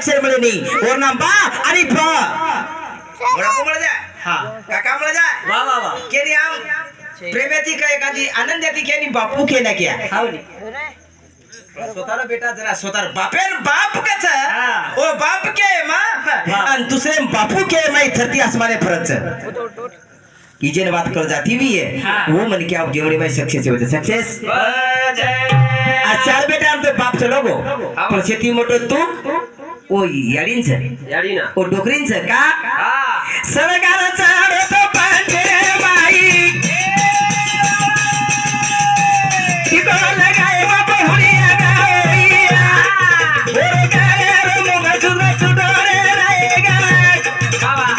अक्षर मिळे नाही और नाम बा आणि प बड़ा को मिल जाए हाँ काका मिल जाए वाह वाह वाह केनी आम प्रेमेती का एखादी आनंदाती केनी बापू के ना क्या हावली स्वतःला बेटा जरा स्वतः बापेर बाप कच हाँ। ओ बाप के मां हाँ। आणि दुसरे बापू के माई धरती आसमाने फरक इजेन बात कर जाती भी है हाँ। वो मन क्या जेवढे में सक्सेस होते सक्सेस जय आज चार बेटा हम तो बाप चलो गो पण शेती मोठो तू ओ याडींच याडी ना ओ डोकरींच का हा सरकार चढतो पांढे माई तिको लगाय बाप हुडिया गाईया ओरे गारे मोग सुना सुडोरे रायगा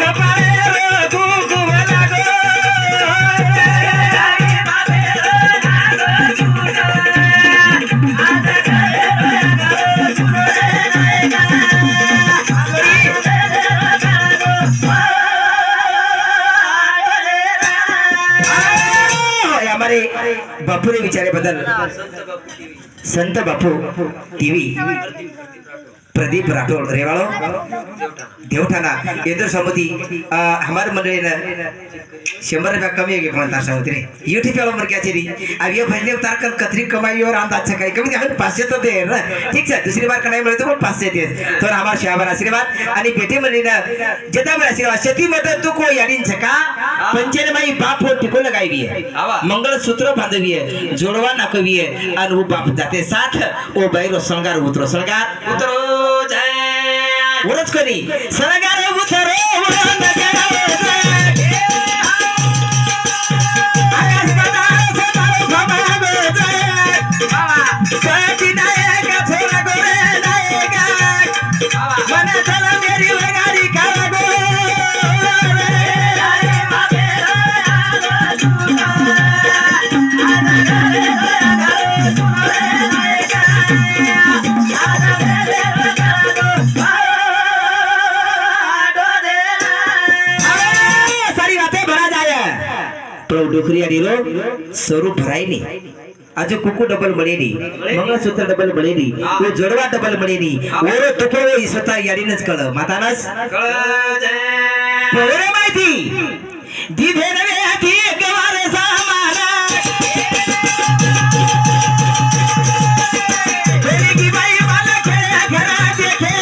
कपाळे रो कुकुम लागो हमारे बापू ने विचारे बदल संत बापू टीव्ही प्रदीप राठौड़ रेवाड़ो देवठाना इंद्र समिति हमारे मंडली ने 100 रुपया कमी होगी पण तासा होते रे यूट्यूब वाला मर क्या चली अब ये भजने उतार कर कतरी कमाई और आंदा अच्छा कहीं कमी हमें 500 तो दे ना ठीक है दूसरी बार कनाई मिले तो 500 दे तो हमारा शाबाश आशीर्वाद आणि बेटे मंडली ने जता मेरा आशीर्वाद शेती मत तू को याडीन छका पंचेर माई बाप हो टिको लगाई भी है मंगल सूत्र बांधवी है जोड़वा नाकवी है और वो बाप जाते साथ ओ बैरो संगार उतरो जय उरच करी संगार उतरो डोकरी लो स्वरूप भराई नहीं आज कुकु डबल मळे नहीं मंगळसूत्र डबल मळे नहीं वो जोडवा डबल मळे नहीं ओरो तुको वो स्वतः याडीनच कळ मातानास कळ जय पोरे माहिती दी भेनवे आधी गवारे सामाना बेली की बाई वाला खेळा घरा देखे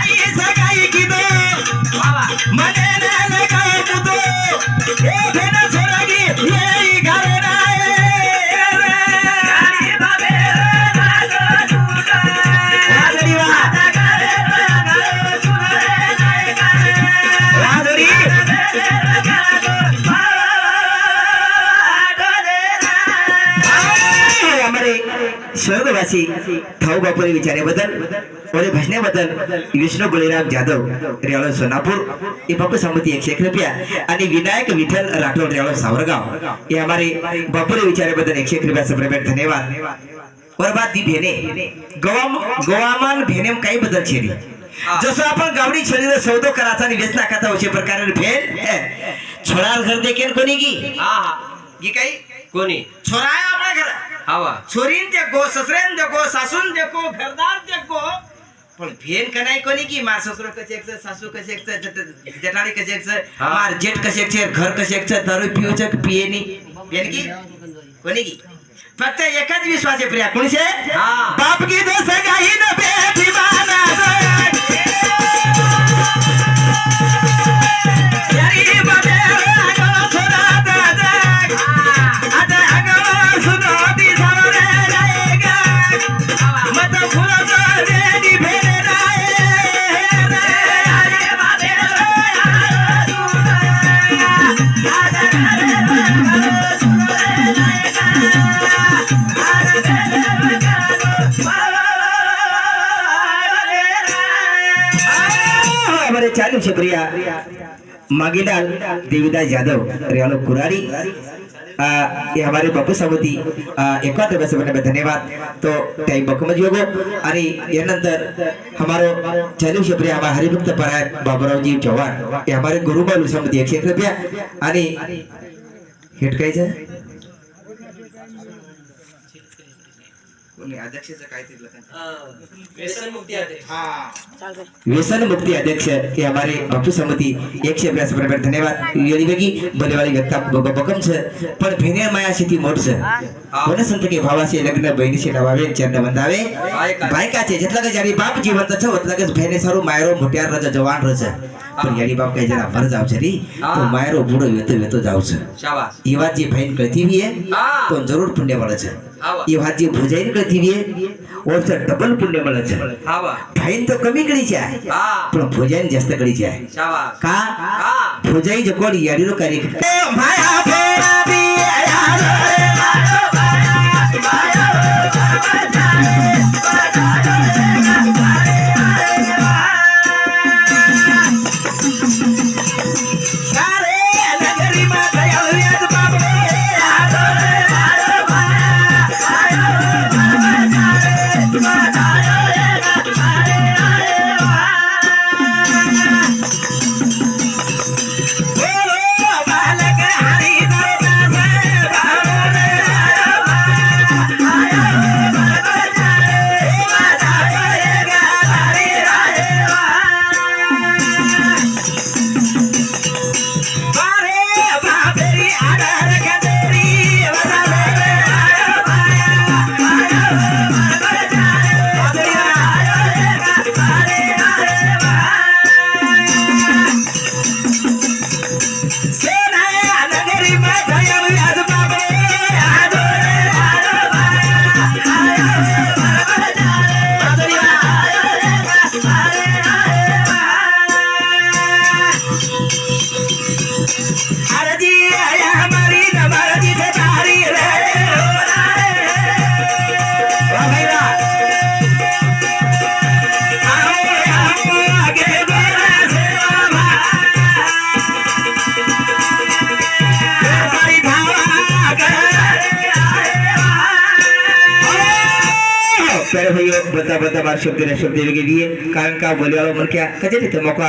आई सगाई की दो बाबा मने ना लगा मुदो ए भेना छोरागी ये घरे ना स्वर्गवासी ठाऊ बापुरे विचारे बदल और भजने बदल विष्णु गुलेराम जाधव रेवाळ सोनापुर ये बापू समिति 101 रुपया आणि विनायक विठल राठौड़ रेवाळ सावरगांव ये हमारे बापुरे विचारे बदल 101 रुपया से बड़े धन्यवाद और बात दी भेने गोवामान भेने में काही बदल छेडी जसं आपण गावडी छेडीला सौदो कराचा आणि वेचना खाता अशा प्रकारे भेन छोरार घर देखेन कोणी की ये काही कोणी छोरा आहे आपल्या घर हवा छोरीन देखो ससरेन देखो सासून देखो घरदार देखो पण भेन कनाई कोणी की मार ससुर कसे एक सासू कसे एक जठाणी कसे एक मार जेठ कसे एक घर कसे एक दारू पिऊच पिये नी भेन की कोणी की फक्त एकच विश्वास आहे प्रिया कोणी से बाप की दोस्त काही न बेटी माना यारी बाबे आगो छोरा दादा आता आगो सुनो दी सारे जाएगा मत फुला तो रेडी भेरे राए अरे बाबे हमारे चालू से प्रिया मागीलाल देवीदास यादव रेवालो कुरारी ये हमारे बापू समिति 51 रुपये से धन्यवाद तो टाइम बकमज होगो आणि यानंतर हमारो चालू से प्रिया हमारे हरिभक्त परायण बाबूराव जी चव्हाण ये हमारे गुरुबालू समिति 101 रुपया आणि हेट कायचं कोणी अध्यक्षाचं काय ते व्यसन मुक्ती अध्यक्ष व्यसन मुक्ति अध्यक्ष ये हमारे बापू समिति 150 रुपये धन्यवाद योनी बेगी बोले वाली व्यक्ता बकम छ पण भेने माया शेती मोठ छ कोण संत के भावाचे लग्न बहिणीशी लावावे चरण बंधावे बायकाचे जेतला का जारी बाप जिवंत छ ओतला का भेने सारू मायरो मोठ्यार रज जवान रज पण यारी बाप काही जरा भर जाव छरी तो मायरो बूढ़ो वेतो जाव छ शाबाश ये बात जी बहन कहती भी है तो जरूर पुण्य મળે છે ये बात जी भुजाइन कहती भी है और से डबल पुण्य મળે છે हा वा बहन तो कमी करी છે पण भुजाइन जास्त करी છે शाबाश का भुजाई जो कोड याडीरो कार्य माया फेरा भी यारो बता बार शब्द ने शब्द के लिए कारण का बोले वाला मन क्या कजे तो मौका